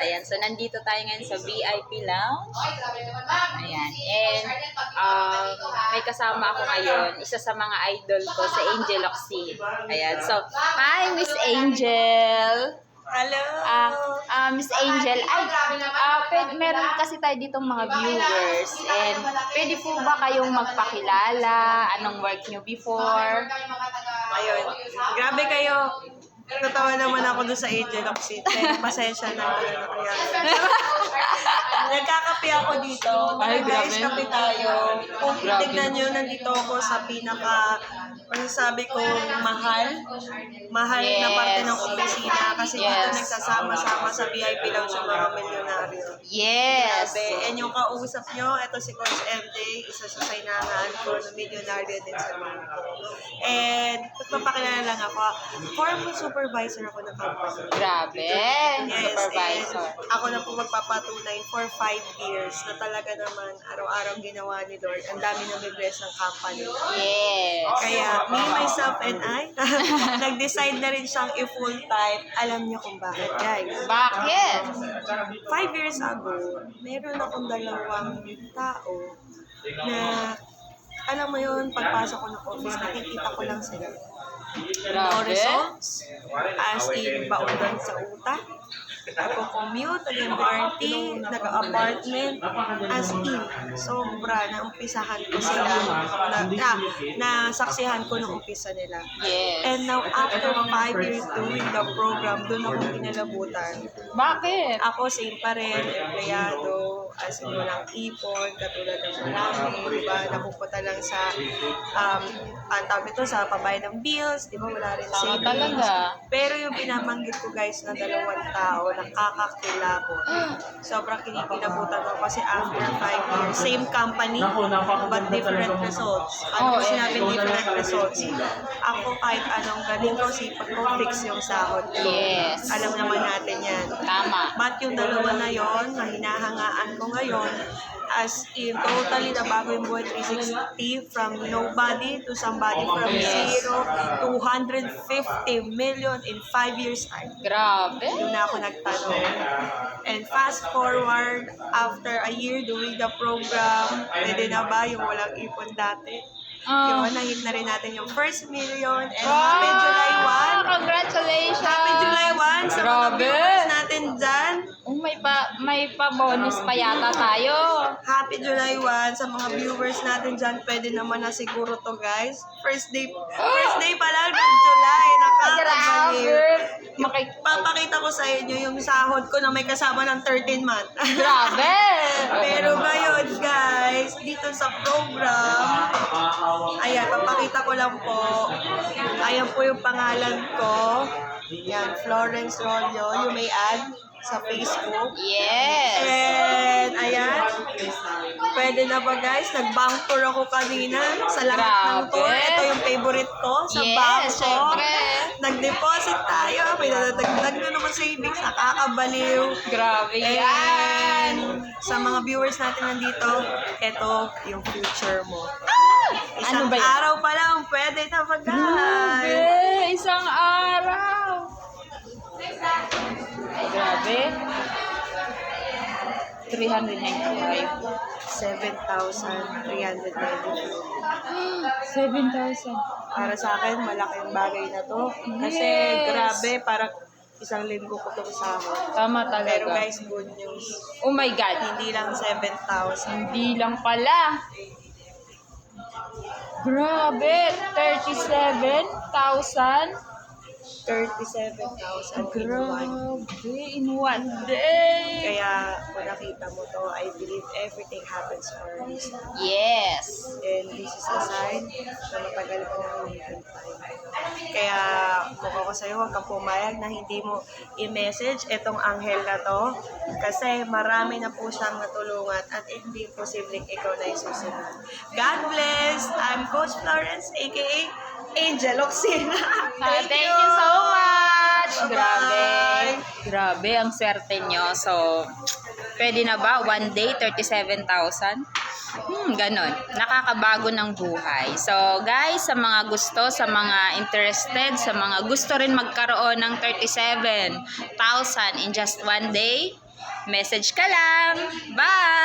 Ayan, so nandito tayo ngayon sa VIP Lounge. Ayan, and may kasama ako ngayon, isa sa mga idol ko, sa Angel Oxy. Ayan, so, hi Miss Angel! Hello! Miss Angel, meron kasi tayo ditong mga viewers, and pwede po ba kayong magpakilala? Anong work nyo before? Ayun, grabe kayo. Natawa naman ako doon sa Angel Oxy. Pasensya na talaga kaya. Nagkakape ako dito. Ay, Guys, grabe. kape tayo. Kung Grabe. tignan nyo, nandito ako sa pinaka, masasabi ko, mahal na parte ng opisina. Kasi dito Yes. nagsasama-sama sa VIP Lounge yung mga milyonaryo. Yes! Grabe. And yung kausap nyo, ito si Coach MJ, isa sa sainangan ko na milyonaryo din sa mundo. And magpapakilala lang ako. Former supervisor ako ng company. Grabe! Yes, Supervisor. and ako na po magpapatunay for 5 years na talaga naman araw-araw ginawa ni Lord. Ang dami na bless ng company. Yes! Kaya me, myself, and I, nag-decide na rin siyang i-full-time. Alam niyo kung bakit, guys. Bakit? 5 years ago, meron akong dalawang tao na, alam mo yun, pagpasok ko ng office, nakikita ko lang sila. No Grabe? results, as in, baon sa utak, nagko-commute, nag-MRT, nag-apartment, as in, sobra, naumpisahan ko sila, nasaksihan ko nung umpisa nila. Yes. And now, after 5 years doing the program, doon ako kinalabutan. Bakit? Ako, same pa rin, empleyado, as in walang ipon, katulad ng marami, diba, napupunta lang sa, ang tawag ito, sa pabayad ng bills, diba, wala rin Tama savings. talaga. Pero yung pinabanggit ko guys na dalawang tao, nakakakilabot. Sobrang kinikilabutan ko kasi after 5 years, same company, but different results. Ano Oh, sinabi different results? Ako kahit anong galing ko, sipag ko, fix yung sahod ko. Yes. Alam naman natin yan. Tama. But yung dalawa na yon na hinahangaan ko ngayon, as in totally na bago yung buhay 360 from nobody to somebody from zero to 150 million in 5 years time. Grabe? Doon na ako nagtanong. And fast forward, after a year doing the program, pwede na ba yung walang ipon dati? Yung nahit na rin natin yung first million. And happy July 1! Congratulations! Happy July 1 sa mga Grabe! viewers natin dyan. Oh, may pa bonus pa yata tayo. Happy July 1 sa mga viewers natin dyan. Pwede naman na siguro to guys. First day pa lang ng July. Nakakabaliw. Grabe! Papakita ko sa inyo yung sahod ko na may kasama ng 13 month. Grabe! Pero ngayon guys, dito sa program, ayan, papakita ko lang po. Ayan po yung pangalan ko. Yan, Florence Rollo. You may add sa Facebook. Yes! And, ayan. Pwede na ba guys? Nag-bank tour ako kanina sa lahat ng Grabe. tour. Ito yung favorite ko sa Yes, bank ko. syempre. Nag-deposit tayo. May nadagdag na naman savings. Nakakabaliw. Grabe yan! And sa mga viewers natin nandito, ito yung future mo. Isang Ano ba yan? araw pa lang, pwede na ba Grabe! guys? Isang araw! Ay, grabe. 395. 7,395. 7,000. Para sa akin, malaking bagay na to. Kasi Yes. grabe, parang isang linggo ko itong sahod. Tama Pero talaga. guys, good news. Oh my God. Hindi lang 7,000. Hindi lang pala. Grabe. 37,000. 37,000 in one. Grabe. In one day. Kaya kung nakita mo to, I believe everything happens for a reason. Yes. And this is a sign na matagal ko nang hinihintay. Kaya kung ako sa'yo, huwag kang pumayag na hindi mo i-message itong anghel na to. Kasi marami na po siyang natulungan at hindi posibleng ikaw na isusunod. God bless! I'm Coach Florence, aka Angel Oxina. Thank you so much. Bye-bye. Grabe. Grabe, ang swerte nyo. So, pwede na ba? One day, 37,000? Ganon. Nakakabago ng buhay. So, guys, sa mga gusto, sa mga interested, sa mga gusto rin magkaroon ng 37,000 in just one day, Message ka lang. Bye!